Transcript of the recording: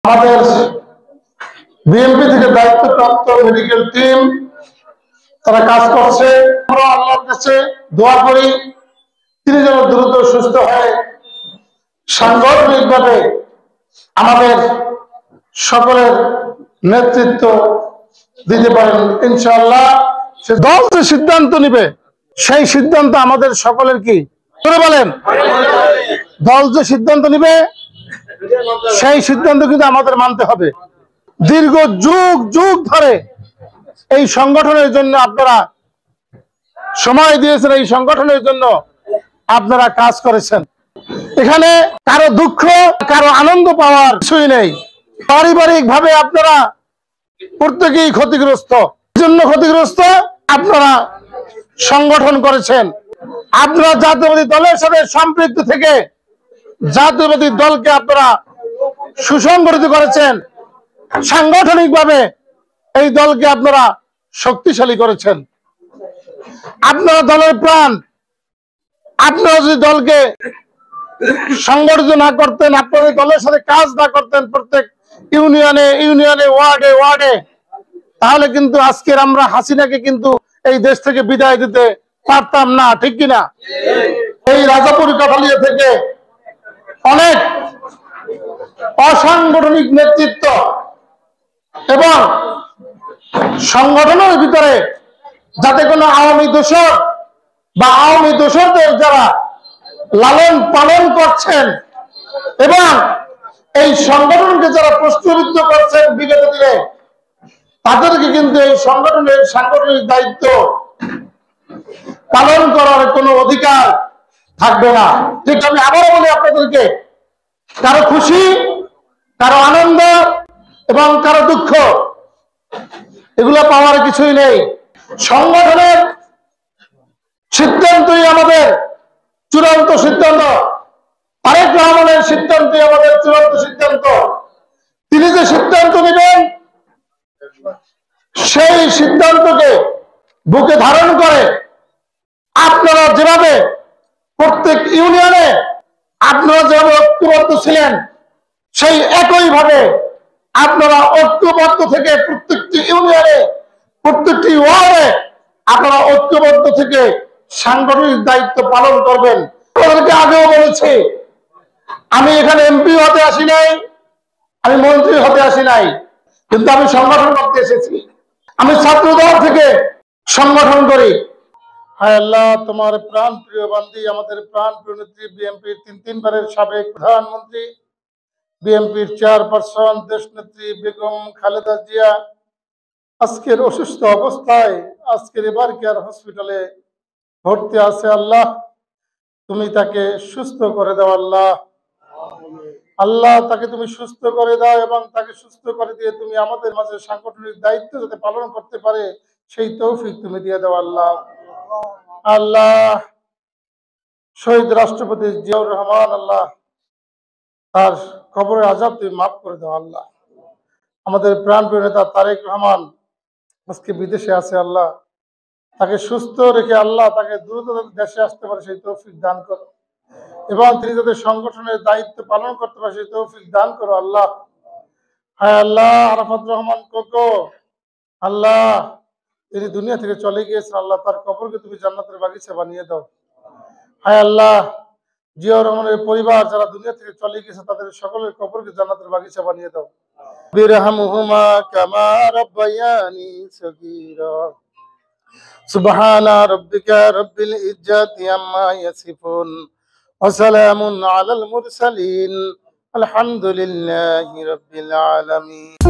আমাদের বিএমপি থেকে দায়িত্বপ্রাপ্ত মেডিকেল টিম তারা কাজ করছে। আমরা আল্লাহর কাছে দোয়া করি তিনি যেন দ্রুত সুস্থ হয়ে সাংগঠনিকভাবে আমাদের সকলের নেতৃত্ব দিতে পারেন ইনশাআল্লাহ। সে দল যে সিদ্ধান্ত নিবে সেই সিদ্ধান্ত আমাদের সকলের কি বলেন, দল যে সিদ্ধান্ত নিবে সেই সিদ্ধান্ত কিন্তু আমাদের মানতে হবে। দীর্ঘ যুগ যুগ ধরে এই সংগঠনের জন্য আপনারা সময় দিয়েছেন, এই সংগঠনের জন্য আপনারা কাজ করেছেন। এখানে কারো দুঃখ কারো আনন্দ পাওয়ার কিছুই নেই। পারিবারিক ভাবে আপনারা প্রত্যেকেই ক্ষতিগ্রস্ত, জন্য ক্ষতিগ্রস্ত। আপনারা সংগঠন করেছেন, আপনারা জাতীয়বাদী দলের সাথে সম্পৃক্ত থেকে জাতীয়বাদী দলকে আপনারা সুসংগঠিত করেছেন, সাংগঠনিকভাবে এই দলকে আপনারা শক্তিশালী করেছেন। আপনারা দলের প্রাণ, আপনারা যদি দলকে সংগঠিত না করতেন, আপনাদের দলের সাথে কাজ না করতেন প্রত্যেক ইউনিয়নে ইউনিয়নে ওয়ার্ডে ওয়ার্ডে, তাহলে কিন্তু আজকের আমরা হাসিনাকে কিন্তু এই দেশ থেকে বিদায় দিতে পারতাম না, ঠিক কিনা? এই রাজাপুর কাঠালিয়া থেকে অনেক অসাংগঠনিক নেতৃত্ব এবং সংগঠনের ভিতরে যাতে কোনো আওয়ামী দোসর বা আওয়ামী দোসরদের যারা লালন পালন করছেন এবং এই সংগঠনকে যারা প্রশ্নবিদ্ধ করছেন বিগত দিনে, তাদেরকে কিন্তু এই সংগঠনের সাংগঠনিক দায়িত্ব পালন করার কোনো অধিকার থাকবে না। ঠিক আমি আবারও বলি আপনাদেরকে, কারো খুশি কারো আনন্দ এবং কারো দুঃখ এগুলো পাওয়ার কিছুই নেই। সংগঠনের সিদ্ধান্তই আমাদের চূড়ান্ত সিদ্ধান্ত, তারেক রহমানের সিদ্ধান্তই আমাদের চূড়ান্ত সিদ্ধান্ত। তিনি যে সিদ্ধান্ত নেবেন সেই সিদ্ধান্তকে বুকে ধারণ করে আপনারা যেভাবে প্রত্যেক ইউনিয়নে আপনারা যেভাবে ঐক্যবদ্ধ ছিলেন, সেই একইভাবে আপনারা ঐক্যবদ্ধ থেকে প্রত্যেকটি ইউনিয়নে প্রত্যেকটি ওয়ার্ডে আপনারা ঐক্যবদ্ধ থেকে সাংগঠনিক দায়িত্ব পালন করবেন। আপনাদেরকে আগেও বলেছি, আমি এখানে এমপি হতে আসি নাই, আমি মন্ত্রী হতে আসি নাই, কিন্তু আমি সংগঠন করতে এসেছি। আমি ছাত্রদল থেকে সংগঠন করি। হায় আল্লাহ, তোমার প্রাণ প্রিয় বান্দি আমাদের প্রাণ প্রিয় নেত্রী বিএনপির তিনবারের সাবেক প্রধানমন্ত্রী, বিএনপির চেয়ারপারসন দেশ নেত্রী বেগম খালেদা জিয়া আজকের অসুস্থ অবস্থায় আজকের এবার কেয়ার হসপিটালে ভর্তি আছে। আল্লাহ তুমি তাকে সুস্থ করে দাও। আল্লাহ আল্লাহ তাকে তুমি সুস্থ করে দাও এবং তাকে সুস্থ করে দিয়ে তুমি আমাদের মাঝে সাংগঠনিক দায়িত্ব যাতে পালন করতে পারে সেই তৌফিক তুমি দিয়ে দাও। আল্লাহ আল্লাহ শহীদ রাষ্ট্রপতি জিয়াউর রহমান, আল্লাহ তার কবরের আযাব তুমি মাফ করে দাও। আল্লাহ আমাদের প্রাণপ্রিয় নেতা তারেক রহমান আজকে বিদেশে আছে, আল্লাহ তাকে সুস্থ রেখে আল্লাহ তাকে দ্রুত দেশে আসতে পারে সেই তৌফিক দান করো এবং তিনি যাতে সংগঠনের দায়িত্ব পালন করতে পারে সেই তৌফিক দান করো। আল্লাহ হায় আল্লাহ আরাফাত রহমান কোকো, আল্লাহ তিনি দুনিয়া থেকে চলে গিয়েছেন, আল্লাহ তার কবরকে তুমি জান্নাতের বাগিচা বানিয়ে দাও। হায় আল্লাহ জিয়াউর রহমানের পরিবার যারা দুনিয়া থেকে চলে গেছে তাদের সকলের কবরকে জান্নাতের বাগিচা বানিয়ে দাও। বিরহামহুমা কামা রাব্বায়ানি সগীরা। সুবহানা রাব্বিকা রাব্বিল ইজ্জাতি আম্মা ইয়াসিফুন ওয়া সালামুন আলাল মুরসালিন আলহামদুলিল্লাহি রাব্বিল আলামিন।